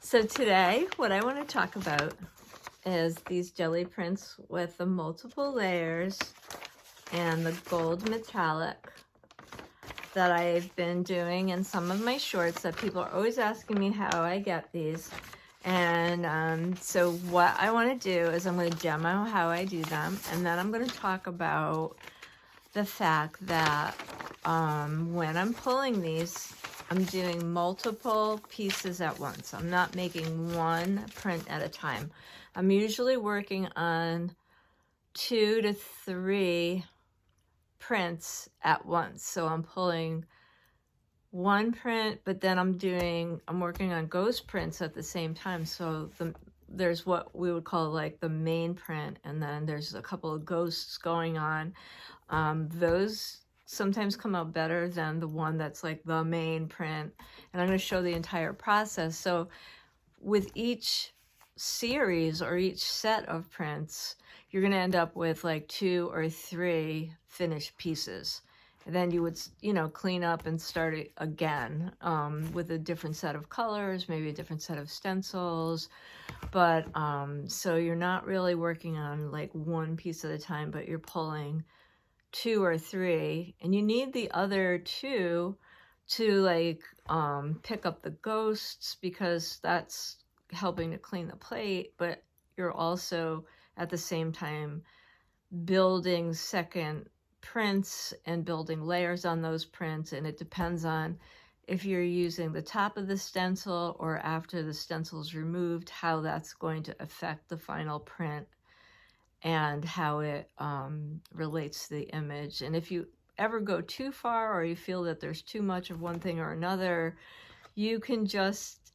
So today, what I want to talk about is these jelly prints with the multiple layers and the gold metallic that I've been doing in some of my shorts that people are always asking me how I get these. And so what I want to do is I'm going to demo how I do them, and then I'm going to talk about the fact that when I'm pulling these, I'm doing multiple pieces at once. I'm not making one print at a time. I'm usually working on 2 to 3 prints at once. So I'm pulling one print, but then I'm working on ghost prints at the same time. So there's what we would call like the main print, and then there's a couple of ghosts going on. Those sometimes come out better than the one that's like the main print, and I'm going to show the entire process. So with each series or each set of prints, you're going to end up with like 2 or 3 finished pieces. And then you would, clean up and start it again with a different set of colors, maybe a different set of stencils. But so you're not really working on like one piece at a time, but you're pulling 2 or 3, and you need the other 2 to like pick up the ghosts, because that's helping to clean the plate, but you're also at the same time building second prints and building layers on those prints. And it depends on if you're using the top of the stencil or after the stencil's removed, how that's going to affect the final print and how it relates to the image. And if you ever go too far, or you feel that there's too much of one thing or another, you can just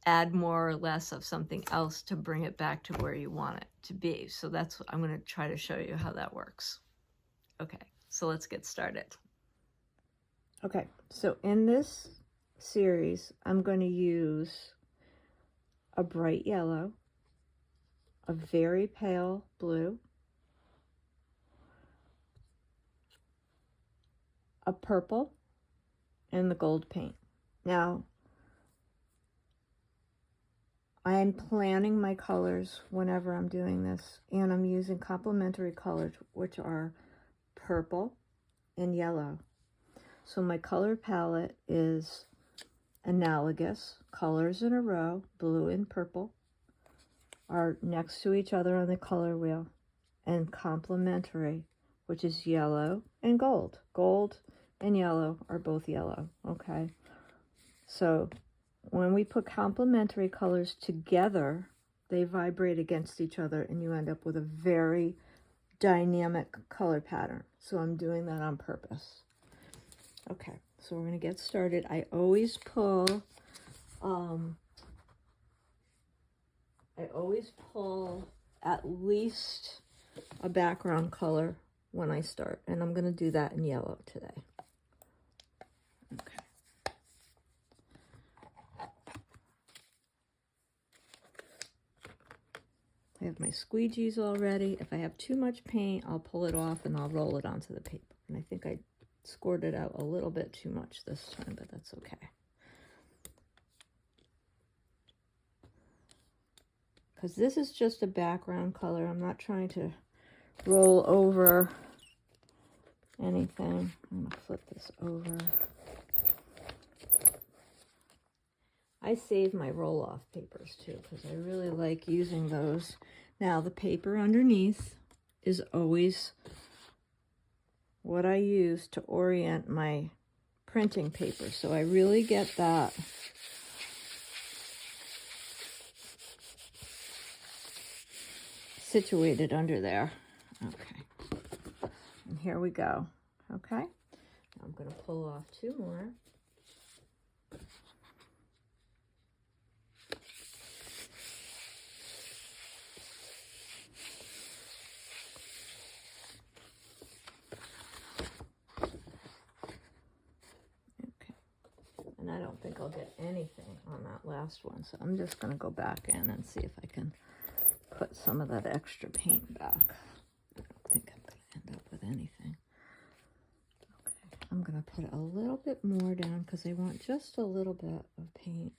add more or less of something else to bring it back to where you want it to be. So that's what I'm going to try to show you how that works. Okay, so let's get started. Okay, so in this series, I'm going to use a bright yellow, a very pale blue, a purple, and the gold paint. Now, I'm planning my colors whenever I'm doing this, and I'm using complementary colors, which are purple and yellow. So my color palette is analogous. Colors in a row, blue and purple, are next to each other on the color wheel, and complementary, which is yellow and gold. Gold and yellow are both yellow, okay? So when we put complementary colors together, they vibrate against each other, and you end up with a very dynamic color pattern. So I'm doing that on purpose. Okay, so we're going to get started. I always pull at least a background color when I start, and I'm going to do that in yellow today. Okay. I have my squeegees all ready. If I have too much paint, I'll pull it off and I'll roll it onto the paper. And I think I scored it out a little bit too much this time, but that's okay. Because this is just a background color. I'm not trying to roll over anything. I'm going to flip this over. I save my roll-off papers too, because I really like using those. Now, the paper underneath is always what I use to orient my printing paper. So I really get that situated under there. Okay. And here we go. Okay. Now I'm going to pull off 2 more. And I don't think I'll get anything on that last one, so I'm just going to go back in and see if I can put some of that extra paint back. I don't think I'm going to end up with anything. Okay, I'm going to put a little bit more down because I want just a little bit of paint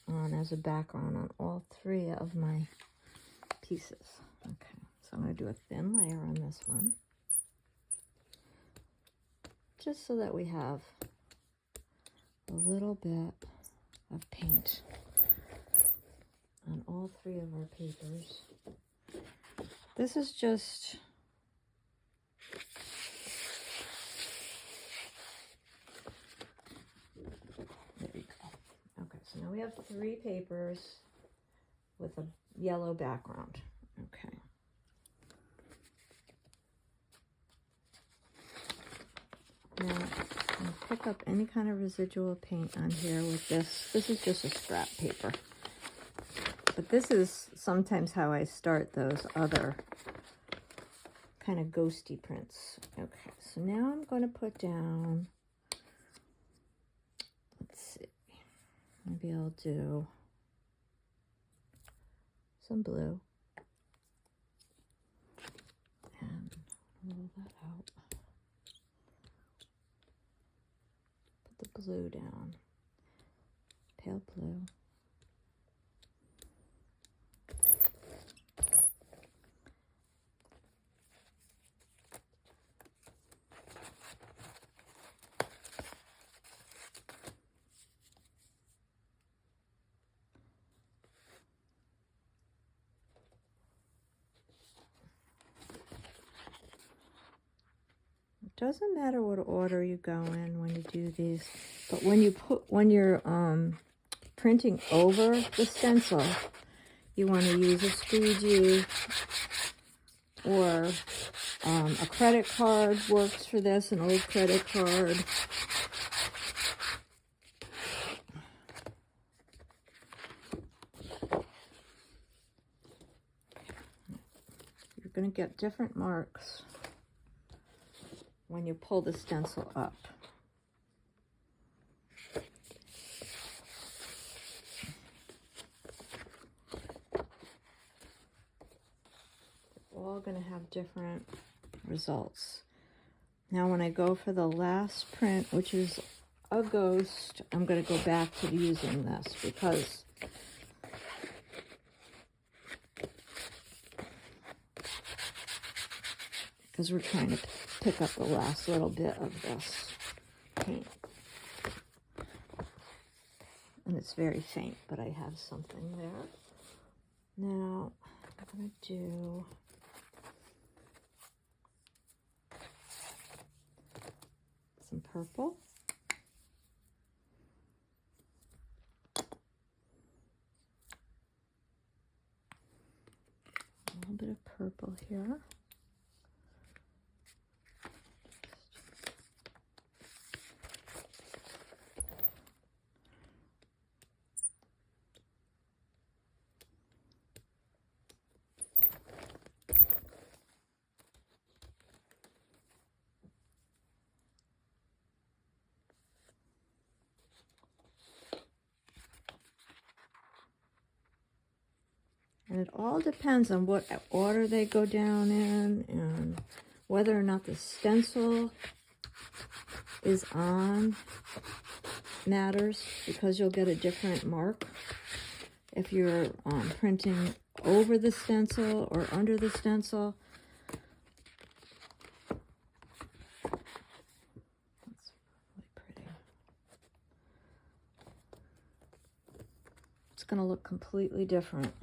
on as a background on all 3 of my pieces. Okay, so I'm going to do a thin layer on this one, just so that we have a little bit of paint on all 3 of our papers. This is just there you go. Okay, so now we have 3 papers with a yellow background. Okay. Now, I'll pick up any kind of residual paint on here with this. This is just a scrap paper. But this is sometimes how I start those other kind of ghosty prints. Okay, so now I'm going to put down, let's see, maybe I'll do some blue. And roll that out. Put the blue down. Pale blue. Doesn't matter what order you go in when you do these, but when you're printing over the stencil, you want to use a squeegee, or a credit card works for this, an old credit card. You're going to get different marks when you pull the stencil up. They're all going to have different results. Now when I go for the last print, which is a ghost, I'm going to go back to using this because we're trying to pick up the last little bit of this paint. And it's very faint, but I have something there. Now, I'm going to do some purple. A little bit of purple here. And it all depends on what order they go down in and whether or not the stencil is on matters, because you'll get a different mark if you're printing over the stencil or under the stencil. That's really pretty. It's going to look completely different.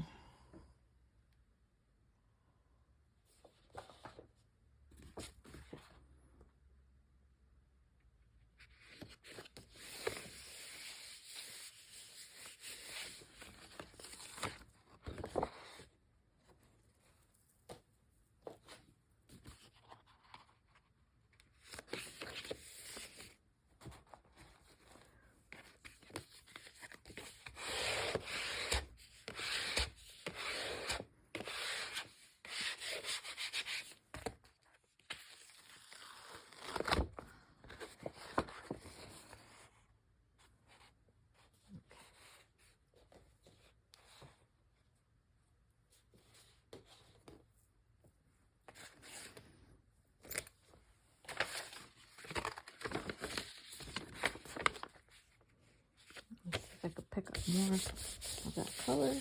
more of that color.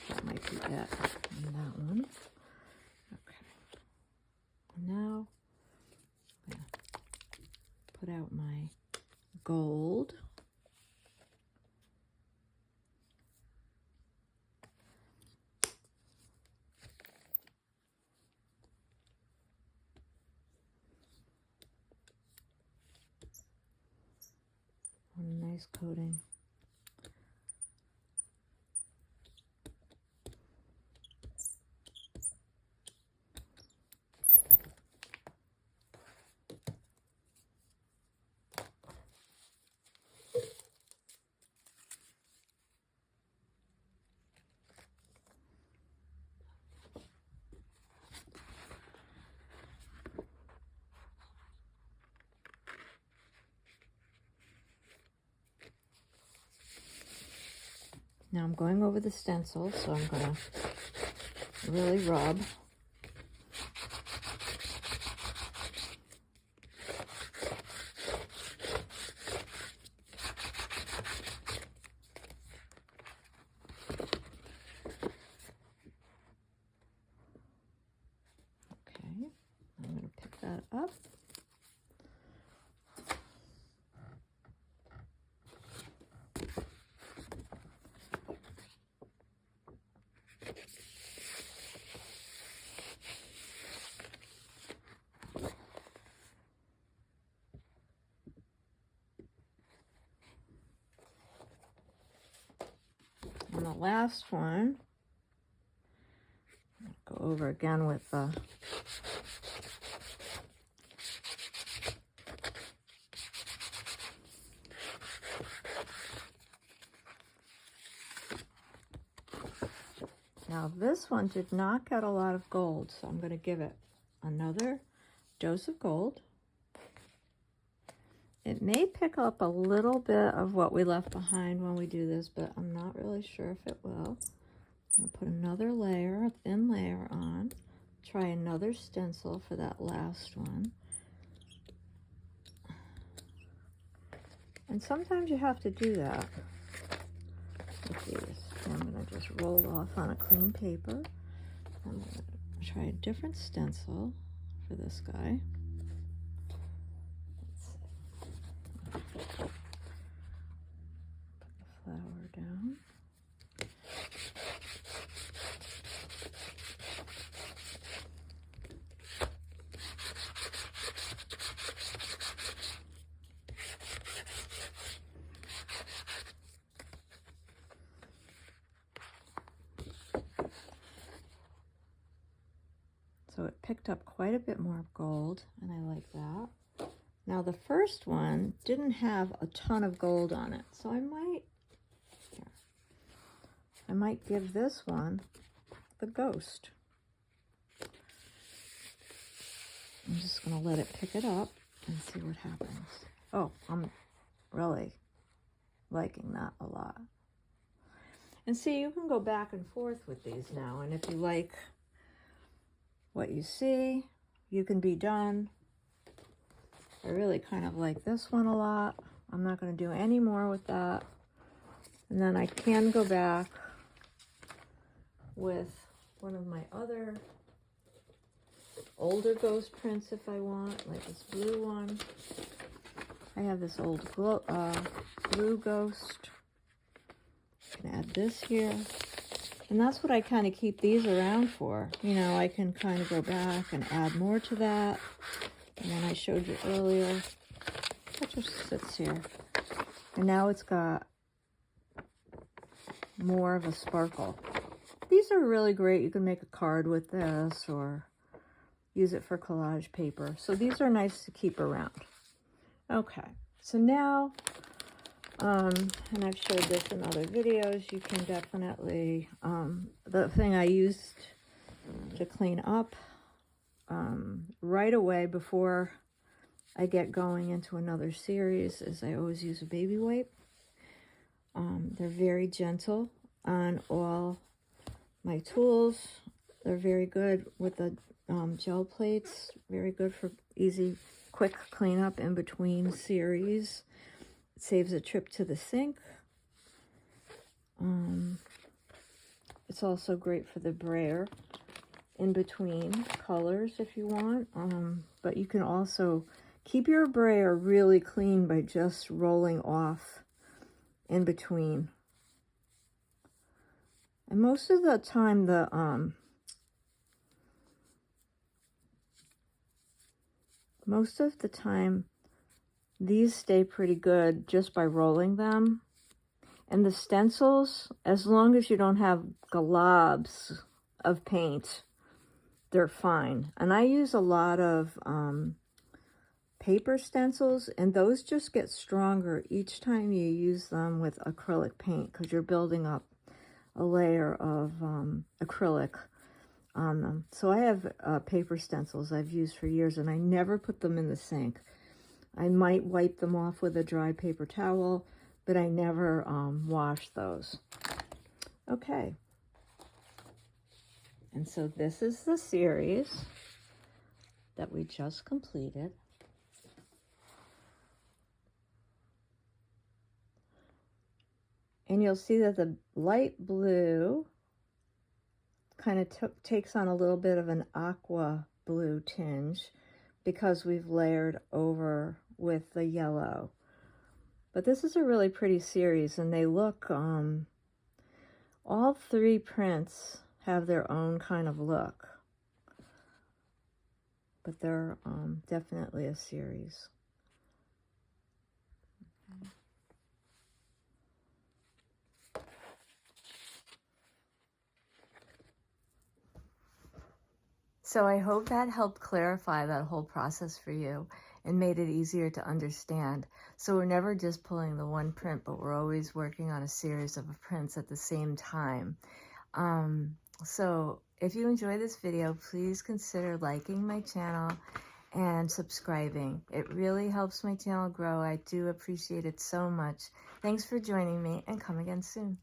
That might be it on that one. Okay. Now I'm going to put out my gold. A nice coating. Now I'm going over the stencil, so I'm going to really rub. Okay, I'm going to pick that up. And the last one, I'll go over again with the now this one did not get a lot of gold, so I'm going to give it another dose of gold. It may pick up a little bit of what we left behind when we do this, but I'm not really sure if it will. I'm going to put another layer, a thin layer on. Try another stencil for that last one. And sometimes you have to do that with these. I'm going to just roll off on a clean paper. I'm going to try a different stencil for this guy. Put the flower down. So it picked up quite a bit more gold, and I like that. Now the first one didn't have a ton of gold on it, so I might give this one the ghost. I'm just going to let it pick it up and see what happens. Oh, I'm really liking that a lot. And see, you can go back and forth with these now, and if you like what you see, you can be done. I really kind of like this one a lot. I'm not going to do any more with that. And then I can go back with one of my other older ghost prints if I want, like this blue one. I have this old blue ghost. I can add this here. And that's what I kind of keep these around for. You know, I can kind of go back and add more to that. And then I showed you earlier, that just sits here. And now it's got more of a sparkle. These are really great. You can make a card with this or use it for collage paper. So these are nice to keep around. Okay, so now, and I've showed this in other videos, you can definitely, the thing I used to clean up right away before I get going into another series is I always use a baby wipe. They're very gentle on all my tools. They're very good with the gel plates, very good for easy quick cleanup in between series. It saves a trip to the sink. It's also great for the brayer in between colors if you want. But you can also keep your brayer really clean by just rolling off in between. And most of the time these stay pretty good just by rolling them. And the stencils, as long as you don't have globs of paint, they're fine. And I use a lot of paper stencils, and those just get stronger each time you use them with acrylic paint, because you're building up a layer of acrylic on them. So I have paper stencils I've used for years, and I never put them in the sink. I might wipe them off with a dry paper towel, but I never wash those. Okay. And so this is the series that we just completed. And you'll see that the light blue kind of takes on a little bit of an aqua blue tinge because we've layered over with the yellow. But this is a really pretty series, and they look, all three prints have their own kind of look. But they're definitely a series. So I hope that helped clarify that whole process for you and made it easier to understand. So we're never just pulling the one print, but we're always working on a series of prints at the same time. So if you enjoy this video, please consider liking my channel and subscribing. It really helps my channel grow. I do appreciate it so much. Thanks for joining me, and come again soon.